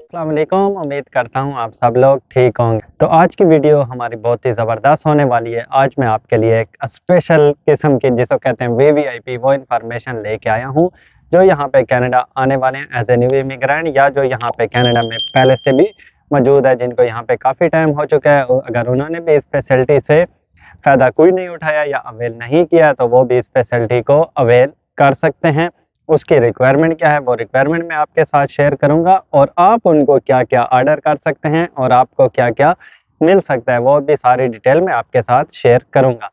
अस्सलाम वालेकुम। उम्मीद करता हूँ आप सब लोग ठीक होंगे। तो आज की वीडियो हमारी बहुत ही ज़बरदस्त होने वाली है। आज मैं आपके लिए एक स्पेशल किस्म की जिसको कहते हैं वीवीआईपी वो इन्फॉर्मेशन लेके आया हूँ, जो यहाँ पे कनाडा आने वाले हैं एज़ ए न्यू इमिग्रेंट या जो यहाँ पे कनाडा में पहले से भी मौजूद है, जिनको यहाँ पे काफ़ी टाइम हो चुका है और अगर उन्होंने भी इस फैसिलिटी से फ़ायदा कोई नहीं उठाया या अवेल नहीं किया तो वो भी इस फैसिलिटी को अवेल कर सकते हैं। उसकी रिक्वायरमेंट क्या है वो रिक्वायरमेंट मैं आपके साथ शेयर करूँगा और आप उनको क्या-क्या ऑर्डर कर सकते हैं और आपको क्या-क्या मिल सकता है वो भी सारी डिटेल मैं आपके साथ शेयर करूँगा।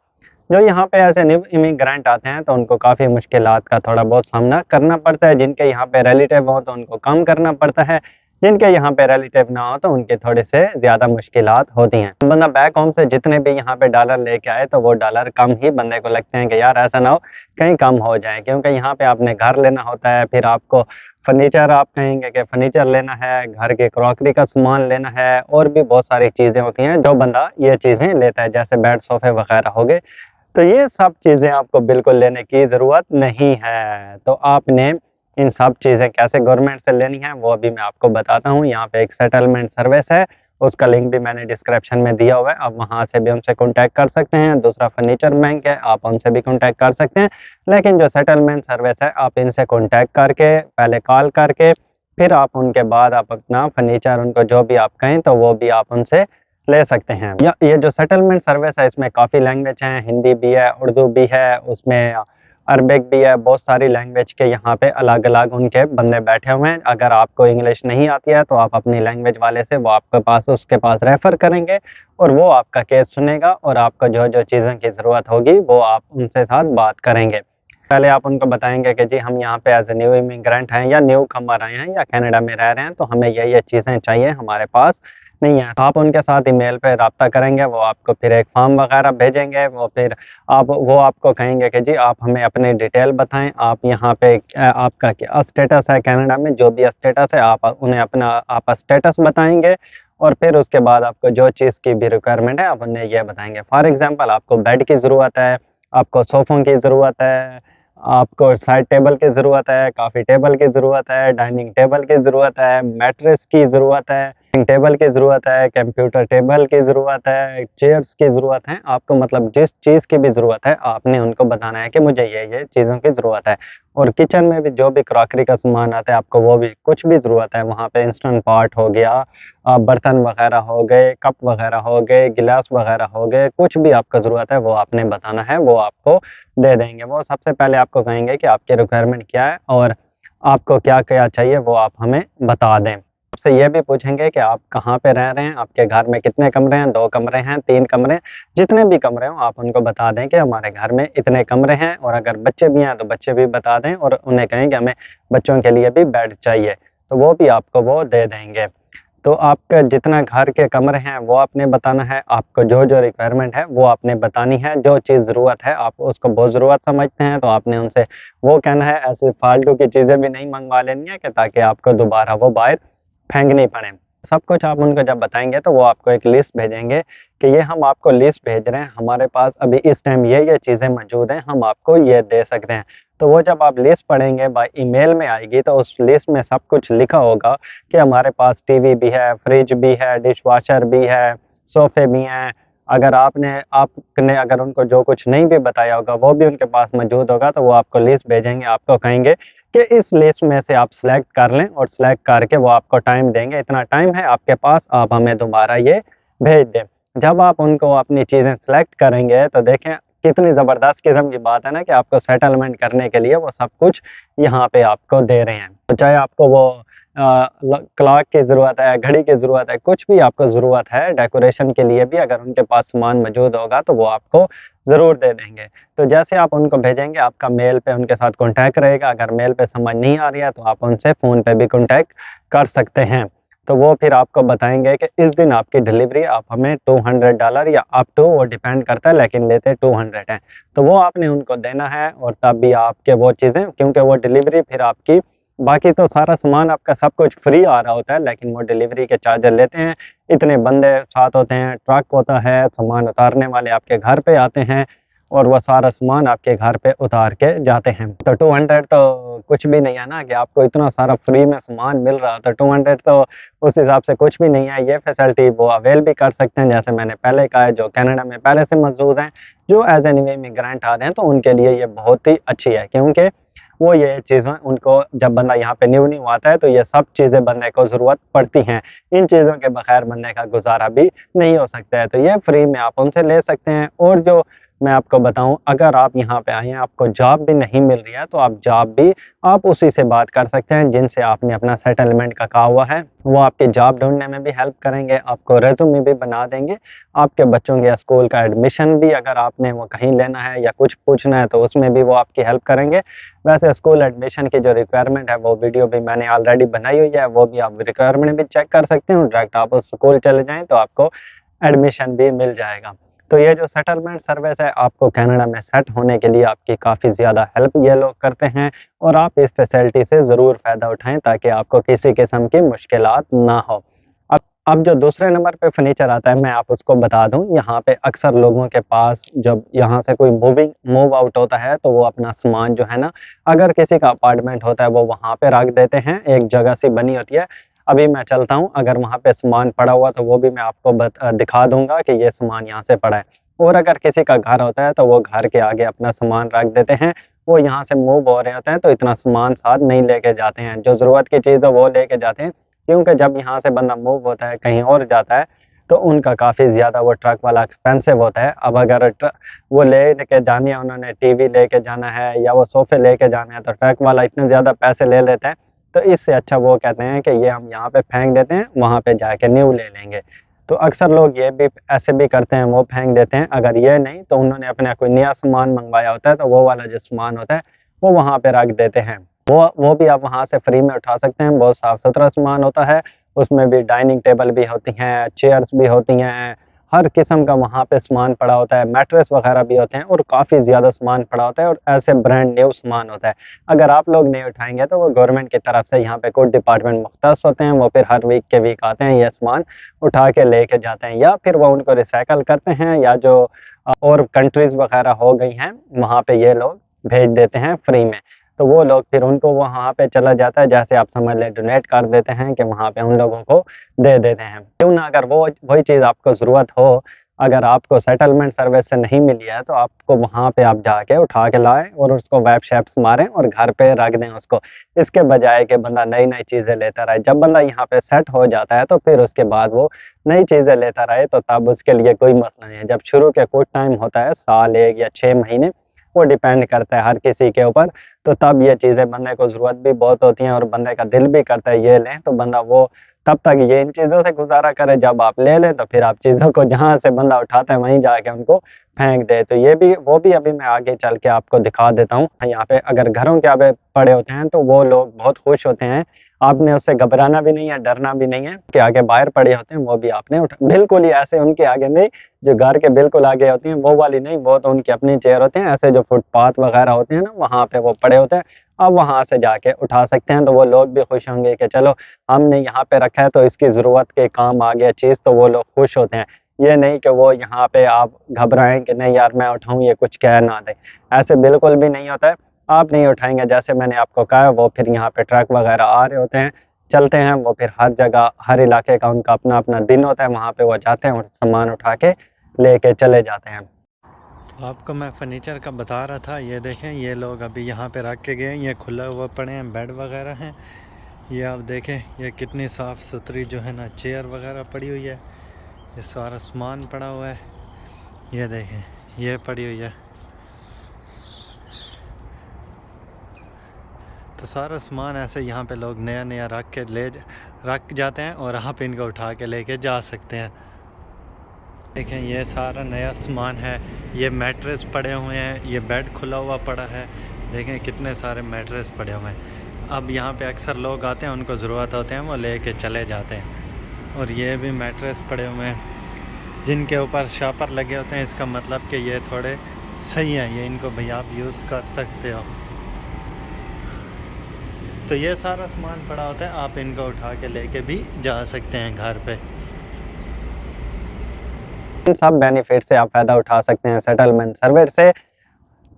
जो यहाँ पे ऐसे न्यू इमिग्रेंट आते हैं तो उनको काफ़ी मुश्किलात का थोड़ा बहुत सामना करना पड़ता है। जिनके यहाँ पे रिलेटिव हो तो उनको कम करना पड़ता है, जिनके यहाँ पे रिलेटिव ना हो तो उनके थोड़े से ज़्यादा मुश्किलात होती हैं। बंदा बैक होम से जितने भी यहाँ पे डॉलर लेके आए तो वो डॉलर कम ही बंदे को लगते हैं कि यार ऐसा ना हो कहीं कम हो जाए, क्योंकि यहाँ पे आपने घर लेना होता है, फिर आपको फर्नीचर आप कहेंगे कि फर्नीचर लेना है, घर के क्रॉकरी का सामान लेना है और भी बहुत सारी चीज़ें होती हैं जो बंदा ये चीज़ें लेता है, जैसे बेड, सोफ़े वगैरह हो गए। तो ये सब चीज़ें आपको बिल्कुल लेने की ज़रूरत नहीं है। तो आपने इन सब चीज़ें कैसे गवर्नमेंट से लेनी है वो अभी मैं आपको बताता हूँ। यहाँ पे एक सेटलमेंट सर्विस है, उसका लिंक भी मैंने डिस्क्रिप्शन में दिया हुआ है, आप वहाँ से भी उनसे कॉन्टैक्ट कर सकते हैं। दूसरा फर्नीचर बैंक है, आप उनसे भी कॉन्टैक्ट कर सकते हैं। लेकिन जो सेटलमेंट सर्विस है आप इनसे कॉन्टैक्ट करके पहले कॉल करके फिर आप उनके बाद आप अपना फर्नीचर उनको जो भी आप कहें तो वो भी आप उनसे ले सकते हैं। या ये जो सेटलमेंट सर्विस है इसमें काफ़ी लैंग्वेज हैं, हिंदी भी है, उर्दू भी है, उसमें अरबिक भी है, बहुत सारी लैंग्वेज के यहाँ पे अलग-अलग उनके बंदे बैठे हुए हैं। अगर आपको इंग्लिश नहीं आती है तो आप अपनी लैंग्वेज वाले से वो आपके पास उसके पास रेफ़र करेंगे और वो आपका केस सुनेगा और आपको जो-जो चीज़ों की ज़रूरत होगी वो आप उनसे साथ बात करेंगे। पहले आप उनको बताएँगे कि जी हम यहाँ पे एज़ अ न्यू इमिग्रेंट हैं या न्यू कमर आए हैं या कनाडा में रह रहे हैं तो हमें ये-ये चीज़ें चाहिए, हमारे पास नहीं है। आप उनके साथ ईमेल पे राब्ता करेंगे, वो आपको फिर एक फॉर्म वगैरह भेजेंगे, वो फिर वो आपको कहेंगे कि जी आप हमें अपनी डिटेल बताएँ, आप यहाँ पे आपका क्या स्टेटस है कनाडा में, जो भी स्टेटस है आप उन्हें अपना आप स्टेटस बताएँगे और फिर उसके बाद आपको जो चीज़ की भी रिक्वायरमेंट है आप उन्हें ये बताएँगे। फॉर एग्ज़ाम्पल आपको बेड की ज़रूरत है, आपको सोफ़ों की ज़रूरत है, आपको साइड टेबल की ज़रूरत है, कॉफ़ी टेबल की ज़रूरत है, डाइनिंग टेबल की ज़रूरत है, मैट्रेस की ज़रूरत है, टेबल की ज़रूरत है, कंप्यूटर टेबल की ज़रूरत है, चेयर्स की ज़रूरत है। आपको मतलब जिस चीज़ की भी ज़रूरत है, आपने उनको बताना है कि मुझे ये चीज़ों की ज़रूरत है। और किचन में भी जो भी क्रॉकरी का सामान आता है, आपको वो भी कुछ भी ज़रूरत है, वहाँ पे इंस्टेंट पॉट हो गया, बर्तन वगैरह हो गए, कप वगैरह हो गए, गिलास वगैरह हो गए, कुछ भी आपको ज़रूरत है, वो आपने बताना है, वो आपको दे देंगे। वो सबसे पहले आपको कहेंगे कि आपकी रिक्वायरमेंट क्या है और आपको क्या-क्या चाहिए, वो आप हमें बता दें। आपसे ये भी पूछेंगे कि आप कहाँ पे रह रहे हैं, आपके घर में कितने कमरे हैं, 2 कमरे हैं, 3 कमरे हैं, जितने भी कमरे हों आप उनको बता दें कि हमारे घर में इतने कमरे हैं और अगर बच्चे भी हैं तो बच्चे भी बता दें और उन्हें कहें कि हमें बच्चों के लिए भी बेड चाहिए, तो वो भी आपको वो दे देंगे। तो आपका जितना घर के कमरे हैं वो आपने बताना है, आपको जो-जो रिक्वायरमेंट है वो आपने बतानी है, जो चीज़ ज़रूरत है आप उसको बहुत ज़रूरत समझते हैं तो आपने उनसे वो कहना है, ऐसे फालतू की चीज़ें भी नहीं मँगवा लेनी है कि ताकि आपको दोबारा वो बाहर फेंकनी पड़े। सब कुछ आप उनको जब बताएँगे तो वो आपको एक लिस्ट भेजेंगे कि ये हम आपको लिस्ट भेज रहे हैं, हमारे पास अभी इस टाइम ये चीज़ें मौजूद हैं, हम आपको ये दे सकते हैं। तो वो जब आप लिस्ट पढ़ेंगे बाय ईमेल में आएगी तो उस लिस्ट में सब कुछ लिखा होगा कि हमारे पास टीवी भी है, फ्रिज भी है, डिशवॉशर भी है, सोफ़े भी हैं। अगर आपने अगर उनको जो कुछ नहीं भी बताया होगा वो भी उनके पास मौजूद होगा तो वो आपको लिस्ट भेजेंगे, आपको कहेंगे कि इस लिस्ट में से आप सेलेक्ट कर लें और सेलेक्ट करके वो आपको टाइम देंगे, इतना टाइम है आपके पास, आप हमें दोबारा ये भेज दें। जब आप उनको अपनी चीज़ें सेलेक्ट करेंगे तो देखें कितनी ज़बरदस्त किस्म की बात है ना कि आपको सेटलमेंट करने के लिए वो सब कुछ यहाँ पे आपको दे रहे हैं। तो चाहे आपको वो क्लॉक की ज़रूरत है, घड़ी की ज़रूरत है, कुछ भी आपको ज़रूरत है डेकोरेशन के लिए भी अगर उनके पास सामान मौजूद होगा तो वो आपको ज़रूर दे देंगे। तो जैसे आप उनको भेजेंगे आपका मेल पे उनके साथ कॉन्टैक्ट रहेगा, अगर मेल पे समझ नहीं आ रही है तो आप उनसे फ़ोन पे भी कॉन्टैक्ट कर सकते हैं। तो वो फिर आपको बताएँगे कि इस दिन आपकी डिलीवरी आप हमें $200 या अप टू वो डिपेंड करता है लेकिन लेते 200 हैं। तो वो आपने उनको देना है और तब भी आपके वो चीज़ें क्योंकि वो डिलीवरी फिर आपकी बाकी तो सारा सामान आपका सब कुछ फ्री आ रहा होता है लेकिन वो डिलीवरी के चार्जर लेते हैं। इतने बंदे साथ होते हैं, ट्रक होता है, सामान उतारने वाले आपके घर पे आते हैं और वो सारा सामान आपके घर पे उतार के जाते हैं। तो 200 तो कुछ भी नहीं है ना, कि आपको इतना सारा फ्री में सामान मिल रहा, तो 200 तो उस हिसाब से कुछ भी नहीं है। ये फैसिलिटी वो अवेल भी कर सकते हैं, जैसे मैंने पहले कहा है, जो कनाडा में पहले से मौजूद हैं, जो एज एन इमिग्रेंट आ रहे हैं, तो उनके लिए ये बहुत ही अच्छी है, क्योंकि वो ये चीज़ें उनको, जब बंदा यहाँ पे न्यू न्यू आता है, तो ये सब चीज़ें बंदे को ज़रूरत पड़ती हैं। इन चीज़ों के बगैर बंदे का गुज़ारा भी नहीं हो सकता है, तो ये फ्री में आप उनसे ले सकते हैं। और जो मैं आपको बताऊँ, अगर आप यहाँ पे आए हैं, आपको जॉब भी नहीं मिल रही है, तो आप जॉब भी आप उसी से बात कर सकते हैं जिनसे आपने अपना सेटलमेंट का कहा हुआ है। वो आपकी जॉब ढूँढने में भी हेल्प करेंगे, आपको रिज़्यूमे भी बना देंगे, आपके बच्चों के स्कूल का एडमिशन भी अगर आपने वो कहीं लेना है या कुछ पूछना है, तो उसमें भी वो आपकी हेल्प करेंगे। वैसे स्कूल एडमिशन की जो रिक्वायरमेंट है, वो वीडियो भी मैंने ऑलरेडी बनाई हुई है, वो भी आप रिक्वायरमेंट भी चेक कर सकते हैं। डायरेक्ट आप उस स्कूल चले जाएँ, तो आपको एडमिशन भी मिल जाएगा। तो ये जो सेटलमेंट सर्विस है, आपको कनाडा में सेट होने के लिए आपकी काफ़ी ज़्यादा हेल्प ये लोग करते हैं, और आप इस फैसिलिटी से ज़रूर फ़ायदा उठाएँ, ताकि आपको किसी किस्म की मुश्किलात ना हो। अब जो दूसरे नंबर पे फर्नीचर आता है, मैं आप उसको बता दूँ, यहाँ पे अक्सर लोगों के पास जब यहाँ से कोई मूव आउट होता है, तो वो अपना सामान जो है ना, अगर किसी का अपार्टमेंट होता है, वो वहाँ पे रख देते हैं, एक जगह सी बनी होती है। अभी मैं चलता हूँ, अगर वहाँ पे सामान पड़ा हुआ, तो वो भी मैं आपको दिखा दूँगा कि ये सामान यहाँ से पड़ा है। और अगर किसी का घर होता है, तो वो घर के आगे अपना सामान रख देते हैं। वो यहाँ से मूव हो रहे होते हैं, तो इतना सामान साथ नहीं लेके जाते हैं, जो ज़रूरत की चीज़ है वो लेके जाते हैं। क्योंकि जब यहाँ से बंदा मूव होता है, कहीं और जाता है, तो उनका काफ़ी ज़्यादा वो ट्रक वाला एक्सपेंसिव होता है। अब अगर वो लेके जानी है, उन्होंने टीवी लेके जाना है या वो सोफ़े लेके जाना है, तो ट्रक वाला इतने ज़्यादा पैसे ले लेते हैं। तो इससे अच्छा वो कहते हैं कि ये हम यहाँ पे फेंक देते हैं, वहाँ पे जाके न्यू ले लेंगे। तो अक्सर लोग ये भी ऐसे भी करते हैं, वो फेंक देते हैं। अगर ये नहीं, तो उन्होंने अपना कोई नया सामान मँगवाया होता है, तो वो वाला जो सामान होता है, वो वहाँ पे रख देते हैं। वो भी आप वहाँ से फ्री में उठा सकते हैं, बहुत साफ-सुथरा सामान होता है, उसमें भी डाइनिंग टेबल भी होती हैं, चेयर्स भी होती हैं, हर किस्म का वहाँ पे सामान पड़ा होता है, मैट्रेस वगैरह भी होते हैं, और काफ़ी ज़्यादा सामान पड़ा होता है, और ऐसे ब्रांड न्यू सामान होता है। अगर आप लोग नहीं उठाएँगे, तो वो गवर्नमेंट की तरफ से यहाँ पे कुछ डिपार्टमेंट मुख्तस होते हैं, वो फिर हर वीक के वीक आते हैं, ये सामान उठा के लेके जाते हैं, या फिर वो उनको रिसाइकिल करते हैं, या जो और कंट्रीज़ वगैरह हो गई हैं, वहाँ पे ये लोग भेज देते हैं फ्री में। तो वो लोग फिर उनको वहाँ पे चला जाता है, जैसे आप समझ लें डोनेट कर देते हैं, कि वहाँ पे उन लोगों को दे देते हैं। क्यों ना, अगर वो वही चीज़ आपको ज़रूरत हो, अगर आपको सेटलमेंट सर्विस से नहीं मिली है, तो आपको वहाँ पे आप जाके उठा के लाएँ, और उसको वेब-शैप्स मारें और घर पे रख दें उसको। इसके बजाय कि बंदा नई-नई चीज़ें लेता रहे। जब बंदा यहाँ पे सेट हो जाता है, तो फिर उसके बाद वो नई चीज़ें लेता रहे, तो तब उसके लिए कोई मसला नहीं है। जब शुरू के कुछ टाइम होता है, साल 1 या 6 महीने, वो डिपेंड करता है हर किसी के ऊपर, तो तब ये चीज़ें बंदे को ज़रूरत भी बहुत होती हैं, और बंदे का दिल भी करता है ये लें, तो बंदा वो तब तक ये इन चीज़ों से गुज़ारा करे, जब आप ले लें, तो फिर आप चीज़ों को जहाँ से बंदा उठाता है, वहीं जाके उनको फेंक दे। तो ये भी वो भी अभी मैं आगे चल के आपको दिखा देता हूँ। यहाँ पे अगर घरों के आगे पड़े होते हैं, तो वो लोग बहुत खुश होते हैं। आपने उससे घबराना भी नहीं है, डरना भी नहीं है, कि आगे बाहर पड़े होते हैं, वो भी आपने बिल्कुल ही ऐसे उनके आगे नहीं, जो घर के बिल्कुल आगे होती हैं, वो वाली नहीं, वो तो उनकी अपनी चेयर होती हैं। ऐसे जो फुटपाथ वगैरह होते हैं ना, वहाँ पे वो पड़े होते हैं, आप वहाँ से जाके उठा सकते हैं। तो वो लोग भी खुश होंगे कि चलो हमने यहाँ पे रखा है, तो इसकी ज़रूरत के काम आ गया चीज़, तो वो लोग खुश होते हैं। ये नहीं कि वो यहाँ पे आप घबराएँ कि नहीं यार मैं उठाऊँ, ये कुछ कह ना दें, ऐसे बिल्कुल भी नहीं होता है। आप नहीं उठाएँगे, जैसे मैंने आपको कहा है, वो फिर यहाँ पे ट्रक वगैरह आ रहे होते हैं, चलते हैं, वो फिर हर जगह, हर इलाके का उनका अपना-अपना दिन होता है, वहाँ पे वो जाते हैं और सामान उठा के लेके चले जाते हैं। तो आपको मैं फर्नीचर का बता रहा था, ये देखें, ये लोग अभी यहाँ पे रख के गए हैं, ये खुला हुआ पड़े हैं, बेड वगैरह हैं। ये आप देखें, ये कितनी साफ़ सुथरी जो है ना चेयर वगैरह पड़ी हुई है, ये सारा सामान पड़ा हुआ है। ये देखें, ये पड़ी हुई है, तो सारा सामान ऐसे यहाँ पे लोग नया नया रख जाते हैं, और आप इनको उठा के लेके जा सकते हैं। देखें, ये सारा नया सामान है, ये मैट्रेस पड़े हुए हैं, ये बेड खुला हुआ पड़ा है। देखें कितने सारे मैट्रेस पड़े हुए हैं। अब यहाँ पे अक्सर लोग आते हैं, उनको ज़रूरत होते हैं, वो लेके चले जाते हैं। और ये भी मैट्रेस पड़े हुए हैं, जिनके ऊपर शापर लगे होते हैं, इसका मतलब कि ये थोड़े सही हैं, ये इनको भी आप यूज़ कर सकते हो। तो ये सारा सामान पड़ा होता है, आप इनको उठा के लेके भी जा सकते हैं घर पे। इन सब बेनिफिट से आप फ़ायदा उठा सकते हैं सेटलमेंट सर्वर से।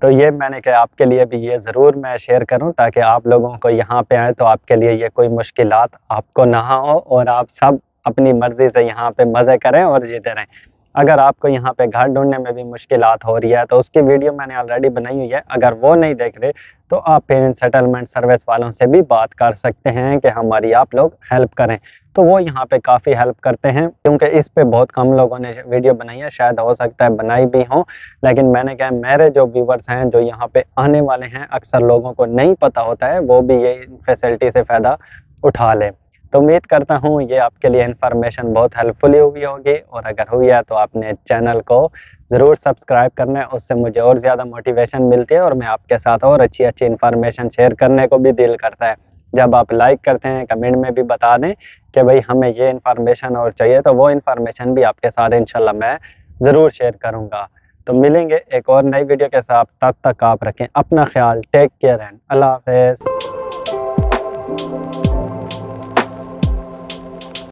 तो ये मैंने कहा आपके लिए भी ये ज़रूर मैं शेयर करूँ, ताकि आप लोगों को यहाँ पे आएँ तो आपके लिए ये कोई मुश्किलात आपको ना हो और आप सब अपनी मर्ज़ी से यहाँ पे मज़े करें और जीते रहें। अगर आपको यहाँ पे घर ढूँढने में भी मुश्किलात हो रही है तो उसकी वीडियो मैंने ऑलरेडी बनाई हुई है, अगर वो नहीं देख रहे तो आप फिर इन सेटलमेंट सर्विस वालों से भी बात कर सकते हैं कि हमारी आप लोग हेल्प करें। तो वो यहाँ पे काफ़ी हेल्प करते हैं, क्योंकि इस पे बहुत कम लोगों ने वीडियो बनाई है, शायद हो सकता है बनाई भी हो, लेकिन मैंने कहा मेरे जो व्यूवर्स हैं जो यहाँ पे आने वाले हैं, अक्सर लोगों को नहीं पता होता है, वो भी ये फैसिलिटी से फ़ायदा उठा लें। तो उम्मीद करता हूँ ये आपके लिए इन्फॉर्मेशन बहुत हेल्पफुल हुई होगी, और अगर हुई है तो आपने चैनल को ज़रूर सब्सक्राइब करना है, उससे मुझे और ज़्यादा मोटिवेशन मिलती है और मैं आपके साथ और अच्छी-अच्छी इन्फॉर्मेशन शेयर करने को भी दिल करता है। जब आप लाइक करते हैं, कमेंट में भी बता दें कि भई हमें ये इन्फॉर्मेशन और चाहिए, तो वो इन्फॉर्मेशन भी आपके साथ इंशाल्लाह मैं ज़रूर शेयर करूँगा। तो मिलेंगे एक और नई वीडियो के साथ, तब तक आप रखें अपना ख़्याल, टेक केयर एंड अल्लाह हाफ़िज़।